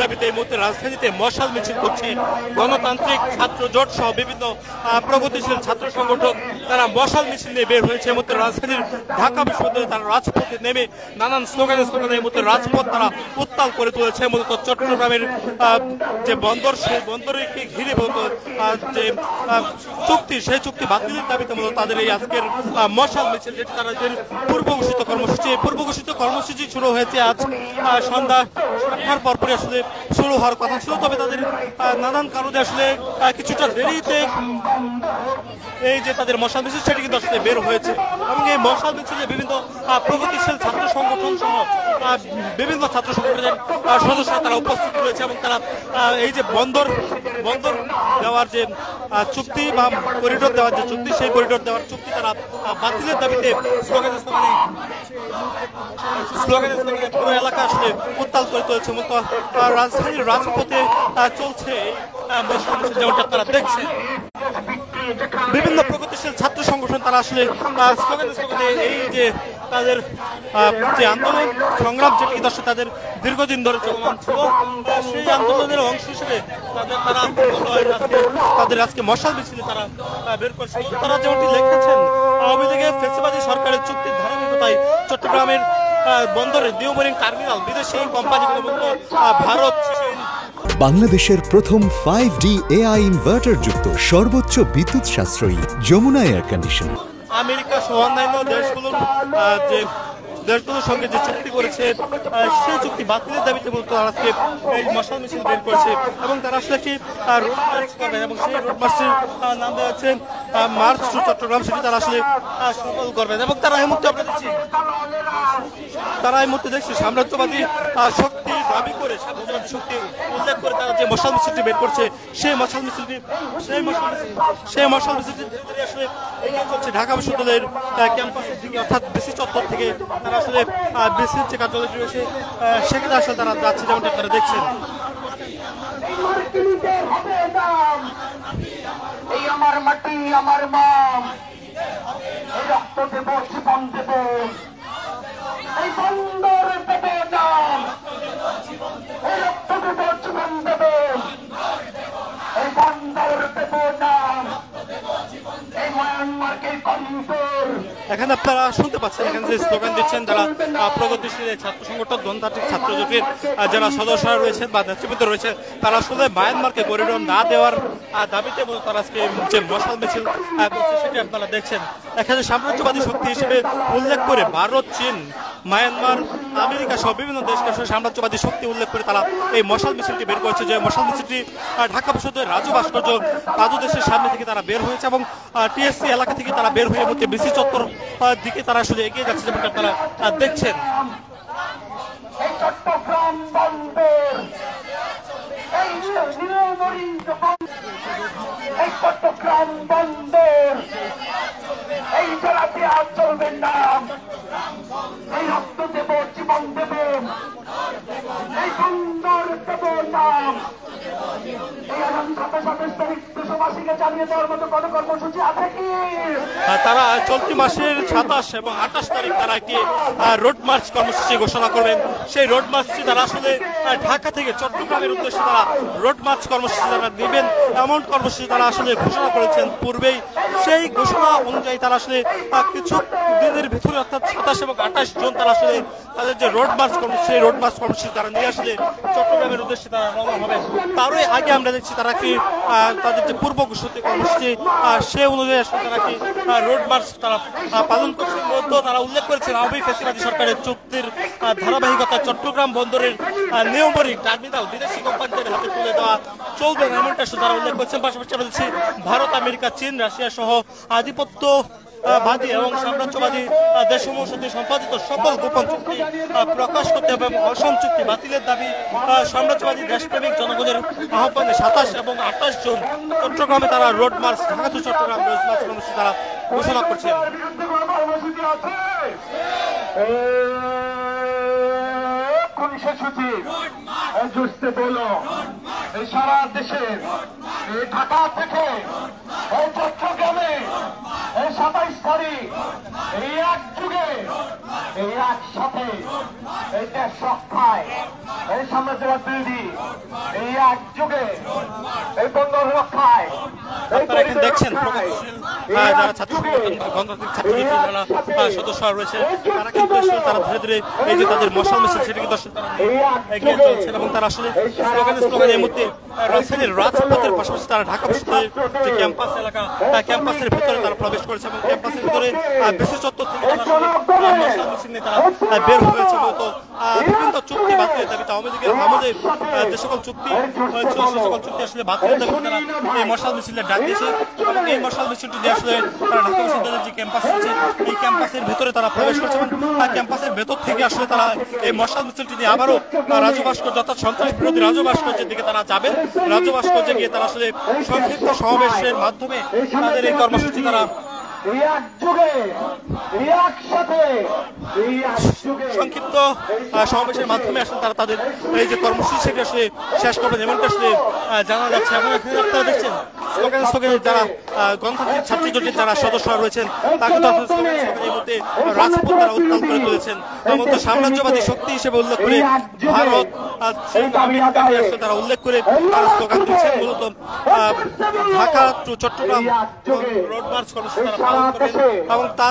দাবিতে এই মুহূর্তে রাজধানীতে মশাল মিছিল করছে গণতান্ত্রিক ছাত্র জোট সহ বিভিন্ন প্রগতিশীল ছাত্র সংগঠন। তারা মশাল মিছিল নিয়ে বের হয়েছে। এই মুহূর্তে রাজধানীর ঢাকা বিশ্ববিদ্যালয়ে তারা রাজপথে নেমে নানান স্লোগানে এই মুহূর্তে রাজপথ তারা উত্তাল করে তুলেছে। মূলত চট্টগ্রামের যে বন্দর, সেই বন্দরকে ঘিরে যে চুক্তি, সেই চুক্তি বাতিলের দাবিতে মূলত তাদের এই আজকের মশাল মিছিল, যেটি তাদের পূর্ব ঘোষিত কর্মসূচি। পূর্ব ঘোষিত কর্মসূচি শুরু হয়েছে আজ সন্ধ্যা 7টার পরপরই আসলে শুরু হওয়ার কথা ছিল, তবে তাদের নানান কারণে আসলে কিছুটা দেরিতে এই যে তাদের মশাল মিছিল সেটি কিন্তু আসলে বের হয়েছে। এবং এই মশাল মিছিলে বিভিন্ন প্রগতিশীল ছাত্র সংগঠন সহ বিভিন্ন ছাত্র সংগঠনের সদস্যরা তারা উপস্থিত রয়েছে এবং তারা এই যে বন্দর দেওয়ার যে চুক্তি বা করিডোর দেওয়ার যে চুক্তি, সেই করিডোর দেওয়ার চুক্তি তারা বাতিলের দাবিতে স্লোগানে পুরো এলাকা আসলে উত্তাল করে তুলেছে। মূলত রাজধানীর রাজপথে চলছে যেমনটা তারা দেখছে। বিভিন্ন প্রগতিশীল ছাত্র সংগঠন তারা আসলে স্লোগানে এই যে তাদের যে আন্দোলন সংগ্রাম, যেটি দর্শক তাদের দীর্ঘদিন ধরে চলমান ছিল, সেই আন্দোলনের অংশ হিসেবে তাদের আজকে মশাল মিছিলে তারা বের করছে। তারা যেমনটি লিখেছেন, আওয়ামী লীগের ফেসিবাদী সরকারের চুক্তির ধারাবাহিকতায় চট্টগ্রামের বন্দরের নিউ মেরিন টার্মিনাল বিদেশি কোম্পানিগুলো মূলত ভারত বাংলাদেশের প্রথম 5D AI ইনভার্টার যুক্ত সর্বোচ্চ বিদ্যুৎ সাশ্রয়ী যমুনা এয়ার কন্ডিশনার। আমেরিকা সহ অন্যান্য দেশগুলোর সঙ্গে যে চুক্তি করেছে, সেই চুক্তি বাতিলের দাবিতে মূলত আজকে এই মশাল মিছিল বের করেছে এবং তারা আসলে একটি রোড মার্চ করবেন এবং সেই রোড মার্চের নাম দেওয়া হচ্ছে মার্চ টু চট্টগ্রাম, সেটি তারা আসলে সফল করবেন। এবং তারা এই মুহূর্তে দেখছি সাম্রাজ্যবাদী শক্তি দাবি করে, সাম্রাজ্যবাদী শক্তি উল্লেখ করে তারা যে মশাল মিছিলটি বের করছে, সেই মশাল মিছিলটি আসলে এগিয়ে চলছে ঢাকা বিশ্ববিদ্যালয়ের ক্যাম্পাসের দিকে, অর্থাৎ বিসি চত্বর থেকে তারা আসলে বিসির যে কার্যালয়টি রয়েছে সেখানে আসলে তারা যাচ্ছে, যেমনটা আপনারা দেখছেন। আমার মাটি আমার মা, রক্ত দেব জীবন দেব, এই বন্দর দেব নাম, রক্ত দেব জীবন দেব, এই বন্দর দেব নাম, এই মায়ানমারকে কন্তর। এখানে আপনারা শুনতে পাচ্ছেন, এখানে যে স্লোগান দিচ্ছেন যারা প্রগতিশীল ছাত্র সংগঠন গণতান্ত্রিক ছাত্র জোটের যারা সদস্যরা রয়েছেন বা নেতৃবৃন্দ রয়েছে, তারা আসলে মায়ানমারকে করিডোর না দেওয়ার দাবিতে তারা আজকে যে মশাল মিছিল করছে সেটি আপনারা দেখছেন। এখানে সাম্রাজ্যবাদী শক্তি হিসেবে উল্লেখ করে ভারত, চীন, মায়ানমার, আমেরিকা সহ বিভিন্ন দেশকে আসলে সাম্রাজ্যবাদী শক্তি উল্লেখ করে তারা এই মশাল মিছিলটি বের করেছে। যে মশাল মিছিলটি ঢাকা বিশ্ববিদ্যালয়ের রাজু ভাস্কর্য পাদদেশের সামনে থেকে তারা বের হয়েছে এবং টিএসসি এলাকা থেকে তারা বের হয়ে মধ্যে বিসি চত্বর দিকে তারা আসলে এগিয়ে যাচ্ছে, যেমনটা আপনারা দেখছেন। এই জেলাতে আর চলবেন না, এই রক্ত দেব জীবন দেব, এই সুন্দর দেব নাম। এই আগামী 27 তারিখ দেশবাসীকে জানিয়ে দেওয়ার মতো কোনো কর্মসূচি আছে কি? তারা চলতি মাসের 27 এবং 28 তারিখ তারা একটি রোড মার্চ কর্মসূচি ঘোষণা করবেন। সেই রোড মার্চটি তারা আসলে ঢাকা থেকে চট্টগ্রামের উদ্দেশ্যে তারা রোড মার্চ কর্মসূচি তারা নেবেন, এমন কর্মসূচি তারা আসলে ঘোষণা করেছেন পূর্বেই। সেই ঘোষণা অনুযায়ী তারা আসলে কিছু দিনের ভিতরে অর্থাৎ 27 এবং 28 জুন তারা আসলে তাদের যে রোড মার্চ কর্মসূচি, সেই রোড মার্চ কর্মসূচি তারা নিয়ে আসলে চট্টগ্রামের উদ্দেশ্যে তারা রওনা হবেন। তারই আগে আমরা দেখছি তারা কি তাদের যে পূর্ব ঘোষিত কর্মসূচি সে অনুযায়ী আসলে তারা কি রোড মার্চ তারা পালন করছেন। মধ্যে তারা উল্লেখ করেছেন আওয়ামী ফ্যাসিবাদী সরকারের চুক্তির ধারাবাহিকতা চট্টগ্রাম বন্দরের নিউ মেরিন টার্মিনাল বিদেশি কোম্পানিদের হাতে তুলে দেওয়া চলবে না, এমনটা তারা উল্লেখ করেছেন। পাশাপাশি আমরা দেখছি ভারত, আমেরিকা, চীন, রাশিয়া সহ আধিপত্যবাদী এবং সাম্রাজ্যবাদী দেশসমূহের সাথে সম্পাদিত সকল গোপন চুক্তি প্রকাশ করতে হবে এবং অসম চুক্তি বাতিলের দাবি সাম্রাজ্যবাদী দেশপ্রেমিক জনগণের আহ্বানে 27 এবং 28 জুন চট্টগ্রামে তারা road march, Dhaka to Chattogram road march কর্মসূচি তারা ঘোষণা করছেন। সারা দেশে ঢাকা থেকে চট্টগ্রামে 27 তারিখ এই এক যুগে এই একসাথে এই দেশ রক্ষায় এই সাম্রাজ্যবাদ বিরোধী এই এক যুগে এই বন্দর রক্ষায় আপনারা এখানে দেখছেন প্রগতিশীল যারা ছাত্র গণতান্ত্রিক ছাত্র যারা সদস্য রয়েছে তারা কিন্তু আসলে তারা ধীরে ধীরে এই যে তাদের মশাল মিছিল সেটা কিন্তু আসলে তারা এগিয়ে চলছেন এবং তারা আসলে স্লোগান এই মুহূর্তে রাজধানীর রাজপথের পাশাপাশি তারা ঢাকা বিশ্ববিদ্যালয়ের যে ক্যাম্পাস এলাকা ক্যাম্পাসের ভেতরে তারা প্রবেশ করেছে এবং ক্যাম্পাসের ভিতরে বিশেষ চত্বর থেকে তারা মশাল মিছিল নিয়ে তারা বের হয়েছে মূলত বিভিন্ন চুক্তি বাতিলের দাবিতে আমাদের যে সকল চুক্তি হয়েছিল সে সকল চুক্তি আসলে বাতিলের দাবিতে তারা এই মশাল মিছিলের ডাক দিয়েছে এবং এই মশাল মিছিলটি দিয়ে আসলে তারা ঢাকা বিশ্ববিদ্যালয়ের যে ক্যাম্পাস রয়েছে এই ক্যাম্পাসের ভেতরে তারা প্রবেশ করছে এবং ক্যাম্পাসের ভেতর থেকে আসলে তারা এই মশাল মিছিলটি নিয়ে আবারও রাজ্য ভাস্কর্য অর্থাৎ সন্ত্রাস বিরোধী রাজ্য ভাস্কর্যের দিকে তারা যাবেন। রাজ্য ভাস্কর্যে গিয়ে তারা আসলে সংক্ষিপ্ত সমাবেশের মাধ্যমে তাদের এই কর্মসূচি তারা সংক্ষিপ্ত সমাবেশের মাধ্যমে আসলে তারা তাদের এই যে কর্মসূচি সেটি আসলে শেষ করবেন এমনটা আসলে জানা যাচ্ছে। এবং এখানে আপনারা দেখছেন স্লোগানে যারা গণতান্ত্রিক ছাত্র জোটের যারা সদস্যরা রয়েছেন তারা কিন্তু এই মুহূর্তে রাজপথ তারা উত্তাল করে তুলেছেন। তার মধ্যে সাম্রাজ্যবাদী শক্তি হিসেবে উল্লেখ করে ভারত আমেরিকাকে আসলে তারা উল্লেখ করে তারা স্লোগান দিচ্ছেন। মূলত Dhaka to Chattogram road march কর্মসূচি তারা পালন করবেন এবং তা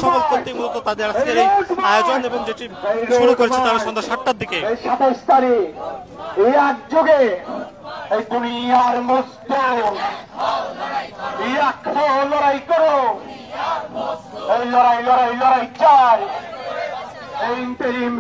সফল করতে মূলত তাদের আজকের এই আয়োজন এবং যেটি শুরু করেছে তারা সন্ধ্যা 7টার দিকে। 27 তারিখ এই এক যুগে এই দুনিয়ার মুসলিম লড়াই করো এই লড়াই চাই এই ইন্টারিম